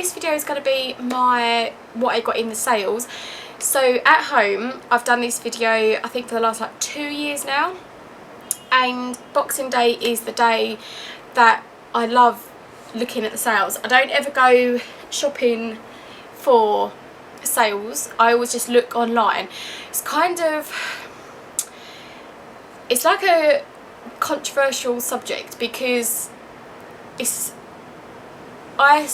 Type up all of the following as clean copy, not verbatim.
this video is going to be what I got in the sales. So at home, I've done this video I think for the last like 2 years now, and Boxing Day is the day that I love looking at the sales. I don't ever go shopping for sales, I always just look online. It's like a controversial subject because I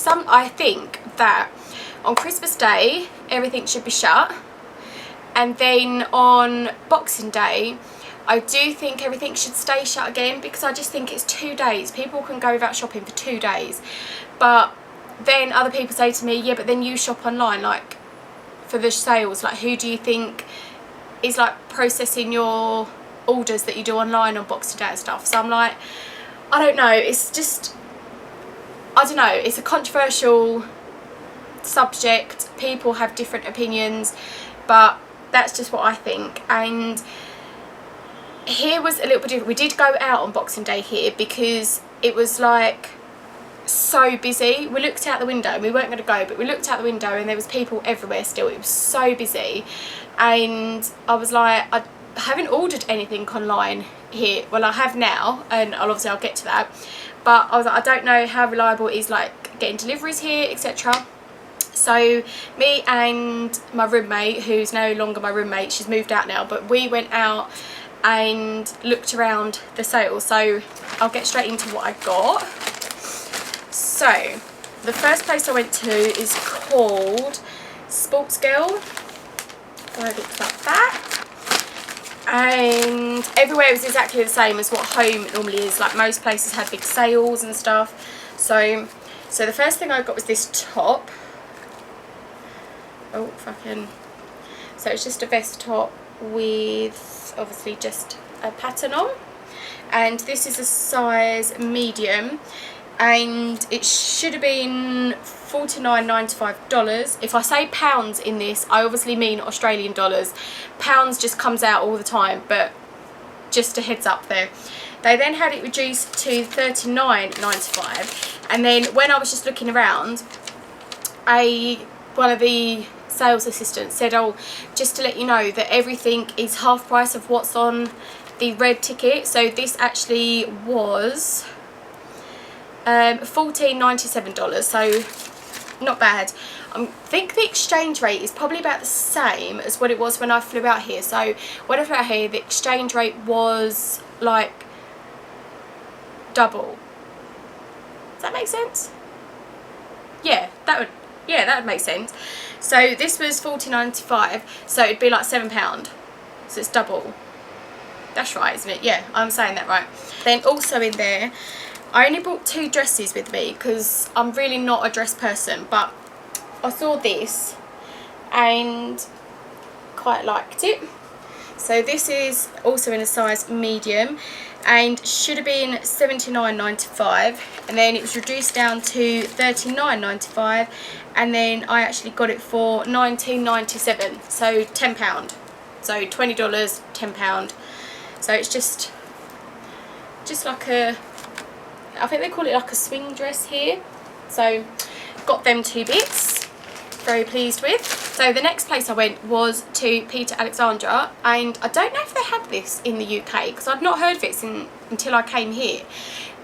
think that on Christmas Day everything should be shut, and then on Boxing Day I do think everything should stay shut again, because I just think it's 2 days. People can go without shopping for 2 days. But then other people say to me, yeah, but then you shop online, like, for the sales. Like, who do you think is, like, processing your orders that you do online on Boxing Day and stuff? So I'm like, I don't know. It's just, I don't know. It's a controversial subject. People have different opinions, but that's just what I think. And here was a little bit different. We did go out on Boxing Day here because it was like so busy. We looked out the window, and we weren't going to go, but we looked out the window and there was people everywhere still. It was so busy, and I was like, I haven't ordered anything online here. Well, I have now, and I'll get to that, but I was like, I don't know how reliable it is, like getting deliveries here, etc. So me and my roommate, who's no longer my roommate, she's moved out now, but we went out and looked around the sale. So I'll get straight into what I got. So the first place I went to is called Smiggle. So it looks like that, and everywhere was exactly the same as what home normally is. Like, most places had big sales and stuff. So the first thing I got was this top. Oh fucking, so it's just a vest top with obviously just a pattern on, and this is a size medium, and it should have been $49.95. If I say pounds in this, I obviously mean Australian dollars. Pounds just comes out all the time, but just a heads up there. They then had it reduced to $39.95, and then when I was just looking around, one of the sales assistants said, oh, just to let you know that everything is half price of what's on the red ticket. So this actually was $14.97, so not bad. I think the exchange rate is probably about the same as what it was when I flew out here. So when I flew out here, the exchange rate was like double. Does that make sense? Yeah, that would make sense. So this was $14.95, so it'd be like £7. So it's double. That's right, isn't it? Yeah, I'm saying that right. Then also in there, I only brought 2 dresses with me because I'm really not a dress person, but I saw this and quite liked it. So this is also in a size medium and should have been $79.95, and then it was reduced down to $39.95, and then I actually got it for $19.97, so £10. So $20, £10. So it's just like a, I think they call it like a swing dress here. So got them 2 bits, very pleased with. So the next place I went was to Peter Alexandra, and I don't know if they had this in the UK because I'd not heard of it until I came here.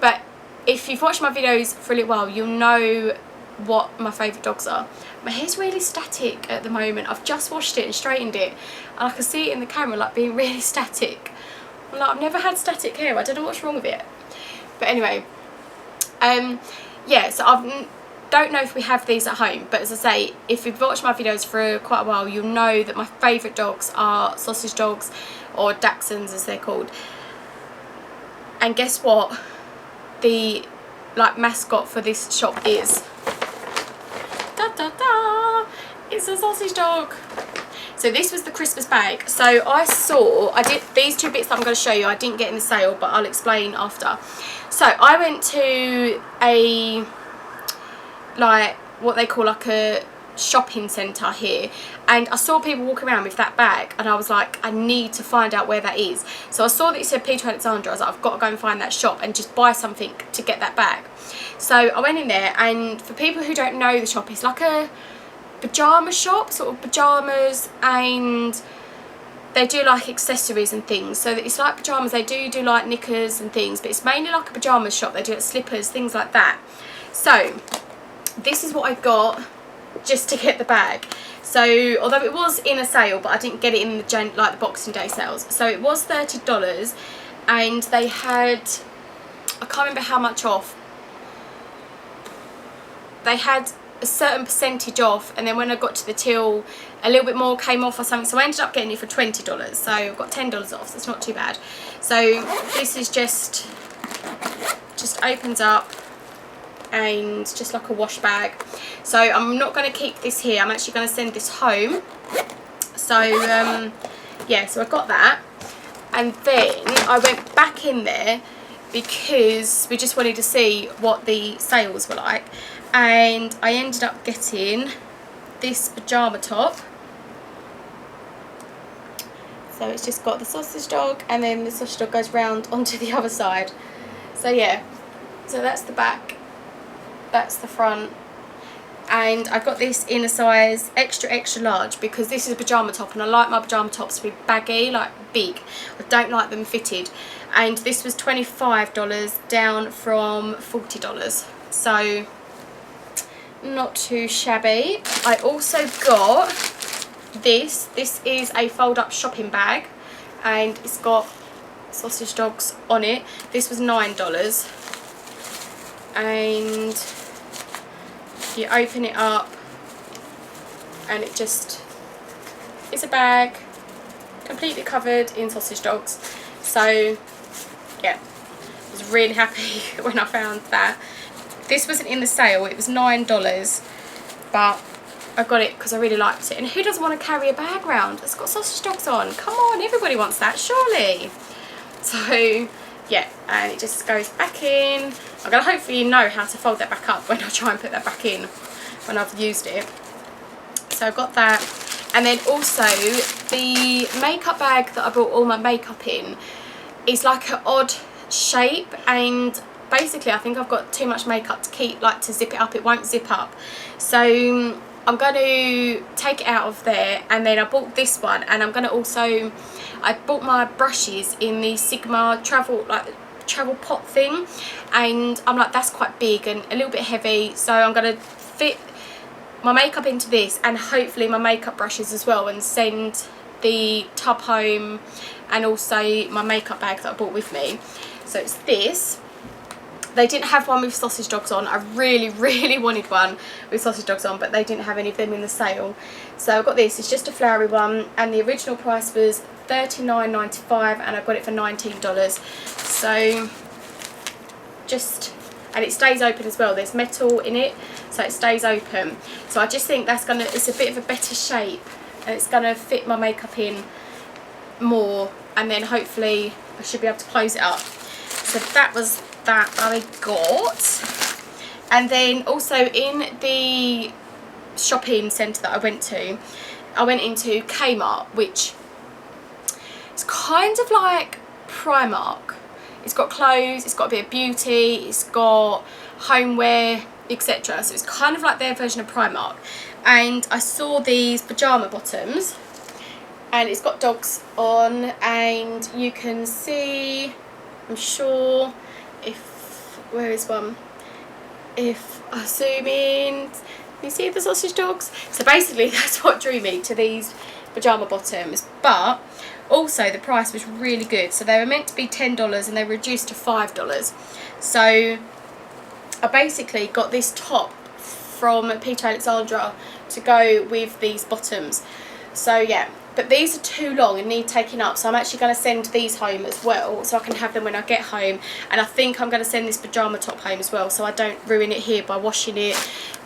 But if you've watched my videos for a little while, you'll know what my favourite dogs are. My hair's really static at the moment. I've just washed it and straightened it, and I can see it in the camera like being really static. I'm like, I've never had static hair. I don't know what's wrong with it. But anyway, yeah, so I don't know if we have these at home, but as I say, if you've watched my videos for quite a while, you'll know that my favourite dogs are sausage dogs, or Dachshunds as they're called. And guess what the mascot for this shop is? Da da da! It's a sausage dog. So this was the Christmas bag. So I did these 2 bits that I'm going to show you. I didn't get in the sale, but I'll explain after. So I went to a, like, what they call like a shopping centre here, and I saw people walking around with that bag, and I was like, I need to find out where that is. So I saw that it said Peter Alexandra. I was like, I've got to go and find that shop and just buy something to get that bag. So I went in there, and for people who don't know the shop, it's like a pyjama shop, sort of pyjamas, and they do like accessories and things. So it's like pyjamas, they do like knickers and things, but it's mainly like a pyjamas shop. They do like slippers, things like that. So this is what I got just to get the bag. So although it was in a sale, but I didn't get it in the like the Boxing Day sales, so it was $30, and they had, I can't remember how much off, they had a certain percentage off, and then when I got to the till, a little bit more came off or something, so I ended up getting it for $20. So I've got $10 off, so it's not too bad. So this is just opens up, and just like a wash bag. So I'm not going to keep this here, I'm actually going to send this home. So yeah, so I got that, and then I went back in there because we just wanted to see what the sales were like, and I ended up getting this pyjama top. So it's just got the sausage dog, and then the sausage dog goes round onto the other side. So yeah, so that's the back, that's the front, and I got this in a size extra large because this is a pyjama top, and I like my pyjama tops to be baggy, like big. I don't like them fitted, and this was $25 down from $40, so not too shabby. I also got this is a fold up shopping bag, and it's got sausage dogs on it. This was $9, and you open it up, and it's a bag completely covered in sausage dogs. So yeah, I was really happy when I found that. This wasn't in the sale, it was $9, but I got it because I really liked it. And who doesn't want to carry a bag round that's got sausage dogs on? Come on, everybody wants that, surely. So yeah, and it just goes back in. I'm going to hopefully know how to fold that back up when I try and put that back in when I've used it. So I've got that. And then also the makeup bag that I brought all my makeup in is like an odd shape, and basically I think I've got too much makeup to keep, like to zip it up. It won't zip up. So I'm going to take it out of there, and then I bought this one, and I'm going to also, I bought my brushes in the Sigma travel pot thing, and I'm like, that's quite big and a little bit heavy, so I'm going to fit my makeup into this, and hopefully my makeup brushes as well, and send the tub home, and also my makeup bag that I bought with me. So it's this. They didn't have one with sausage dogs on. I really wanted one with sausage dogs on, but they didn't have any of them in the sale. So I got this. It's just a flowery one, and the original price was $39.95, and I got it for $19. So and it stays open as well. There's metal in it, so it stays open. So I just think it's a bit of a better shape, and it's gonna fit my makeup in more, and then hopefully I should be able to close it up. So that was that I got. And then also in the shopping centre that I went into Kmart, which is kind of like Primark. It's got clothes, it's got a bit of beauty, it's got homeware, etc. So it's kind of like their version of Primark. And I saw these pyjama bottoms, and it's got dogs on, and you can see, I'm sure, where is one? If I zoom in, you see the sausage dogs? So basically that's what drew me to these pyjama bottoms, but also the price was really good. So they were meant to be $10, and they were reduced to $5. So I basically got this top from Peter Alexandra to go with these bottoms. So yeah, but these are too long and need taking up, so I'm actually going to send these home as well, so I can have them when I get home. And I think I'm going to send this pyjama top home as well, so I don't ruin it here by washing it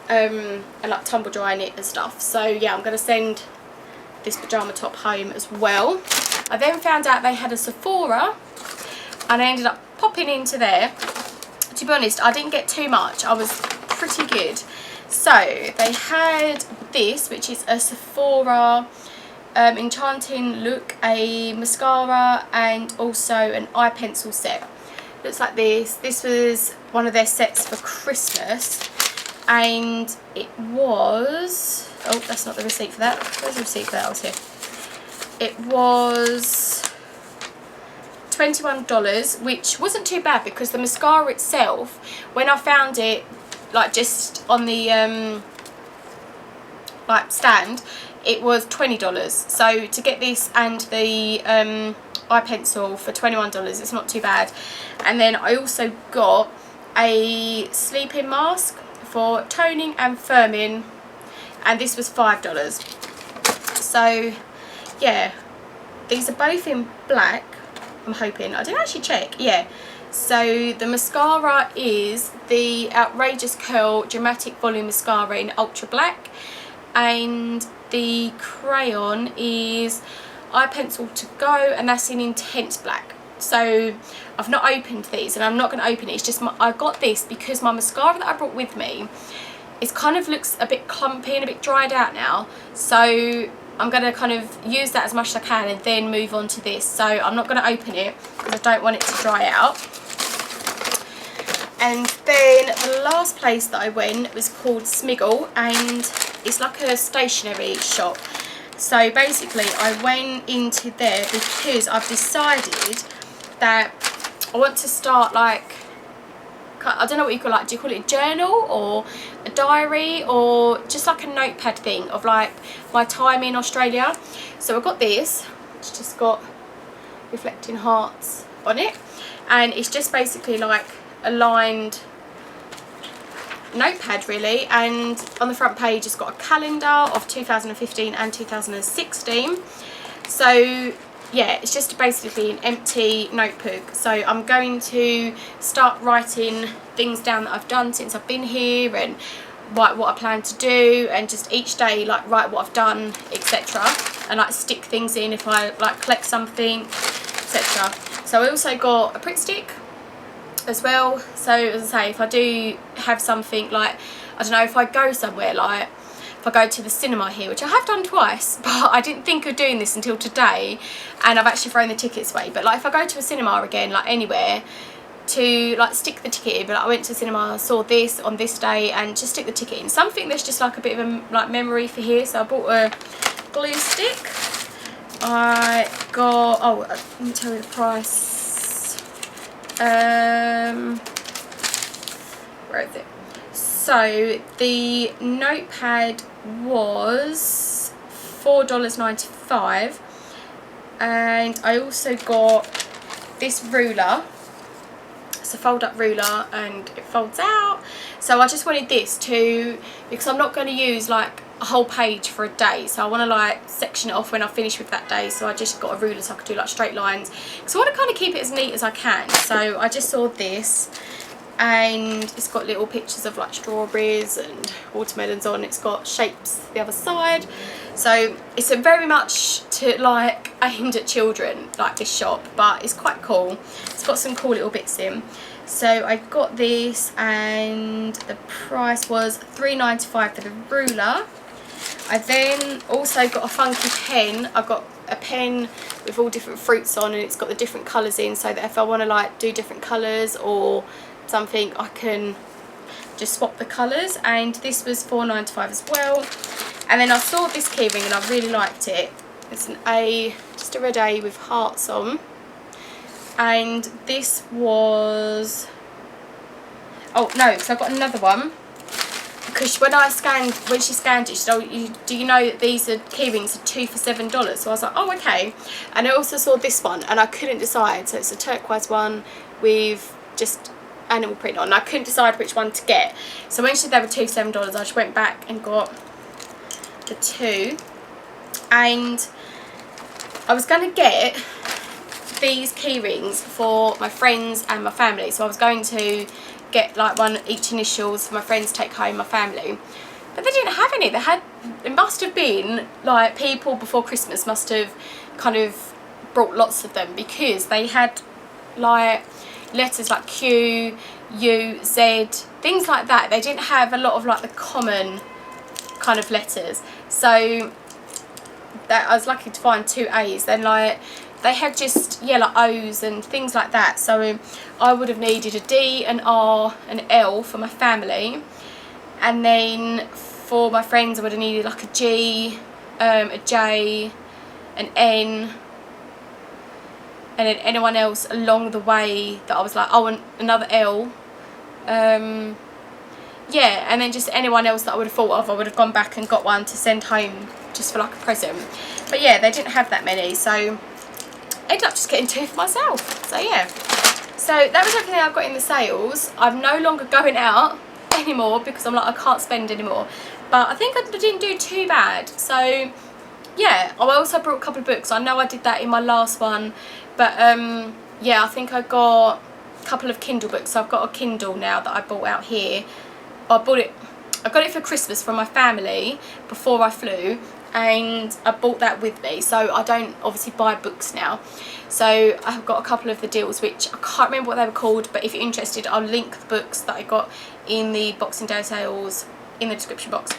and like tumble drying it and stuff. So yeah, I'm going to send this pyjama top home as well. I then found out they had a Sephora, and I ended up popping into there. To be honest, I didn't get too much. I was pretty good. So they had this, which is a Sephora Enchanting Look, a mascara, and also an eye pencil set. Looks like this. This was one of their sets for Christmas, and it was, oh, that's not the receipt for that. Where's the receipt for that? I was here. It was $21, which wasn't too bad because the mascara itself, when I found it like just on the like stand, it was $20. So to get this and the eye pencil for $21, it's not too bad. And then I also got a sleeping mask for toning and firming, and this was $5. So yeah, these are both in black, I'm hoping. I didn't actually check. Yeah, so the mascara is the Outrageous Curl Dramatic Volume Mascara in Ultra Black, and the crayon is Eye Pencil To Go, and that's in Intense Black. So I've not opened these, and I'm not going to open it. It's just I got this because my mascara that I brought with me, it kind of looks a bit clumpy and a bit dried out now. So I'm going to kind of use that as much as I can and then move on to this. So I'm not going to open it because I don't want it to dry out. And then the last place that I went was called Smiggle, and it's like a stationery shop. So basically I went into there because I've decided that I want to start, like, I don't know what you call, like, do you call it a journal or a diary or just like a notepad thing of like my time in Australia. So I got this, it's just got reflecting hearts on it, and it's just basically like a lined notepad really, and on the front page it's got a calendar of 2015 and 2016. So yeah, it's just basically an empty notebook. So I'm going to start writing things down that I've done since I've been here, and write what I plan to do, and just each day like write what I've done, etc., and like stick things in if I like collect something, etc. So I also got a print stick as well. So as I say, if I do have something, like, I don't know, if I go somewhere, like if I go to the cinema here, which I have done twice, but I didn't think of doing this until today, and I've actually thrown the tickets away. But like if I go to a cinema again, like anywhere, to like stick the ticket in, but like, I went to the cinema, saw this on this day, and just stick the ticket in. Something that's just like a bit of a like memory for here. So I bought a glue stick. I got, oh, let me tell you the price. Where is it? So the notepad was $4.95, and I also got this ruler. It's a fold up ruler and it folds out. So I just wanted this to, because I'm not going to use like a whole page for a day, so I want to like section it off when I finish with that day. So I just got a ruler so I could do like straight lines, because I want to kind of keep it as neat as I can. So I just saw this, and it's got little pictures of like strawberries and watermelons on. It's got shapes the other side. So it's a very much to like aimed at children, like this shop, but it's quite cool. It's got some cool little bits in. So I got this, and the price was $3.95 for the ruler. I then also got a funky pen. I got a pen with all different fruits on, and it's got the different colours in, so that if I want to like do different colours or something, I can just swap the colours. And this was $4.95 as well. And then I saw this keyring and I really liked it. It's an A, just a red A with hearts on. And this was, oh no, so I got another one, because when she scanned it, she said, oh, do you know that these are keyrings are 2 for $7? So I was like, oh, okay. And I also saw this one, and I couldn't decide. So it's a turquoise one with just animal print on. I couldn't decide which one to get. So when she said they were 2 for $7, I just went back and got the two. And I was going to get these key rings for my friends and my family. So I was going to get like one each initials for my friends to take home, my family. But they didn't have any. They had, it must have been like people before Christmas must have kind of brought lots of them, because they had like letters like Q, U, Z, things like that. They didn't have a lot of like the common kind of letters. So that I was lucky to find 2 A's. Then like they had just, yeah, like O's and things like that. So I would have needed a D, an R, an L for my family. And then for my friends I would have needed like a G, a J, an N. And then anyone else along the way that I was like, oh, and another L. Yeah, and then just anyone else that I would have thought of, I would have gone back and got one to send home just for like a present. But yeah, they didn't have that many, so I ended up just getting 2 for myself. So yeah, so that was everything I got in the sales. I'm no longer going out anymore because I'm like, I can't spend anymore. But I think I didn't do too bad. So yeah, I also brought a couple of books. I know I did that in my last one, but yeah, I think I got a couple of Kindle books. So I've got a Kindle now that I bought out here. I got it for Christmas from my family before I flew, and I bought that with me, so I don't obviously buy books now. So I've got a couple of the deals, which I can't remember what they were called, but if you're interested, I'll link the books that I got in the Boxing Day sales in the description box.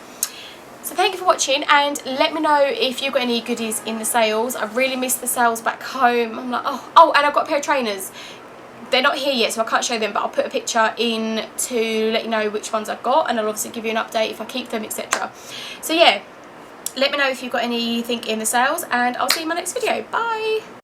So thank you for watching, and let me know if you've got any goodies in the sales. I really missed the sales back home. I'm like, oh, and I've got a pair of trainers. They're not here yet, so I can't show them, but I'll put a picture in to let you know which ones I've got, and I'll obviously give you an update if I keep them, etc. So yeah, let me know if you've got anything in the sales, and I'll see you in my next video. Bye!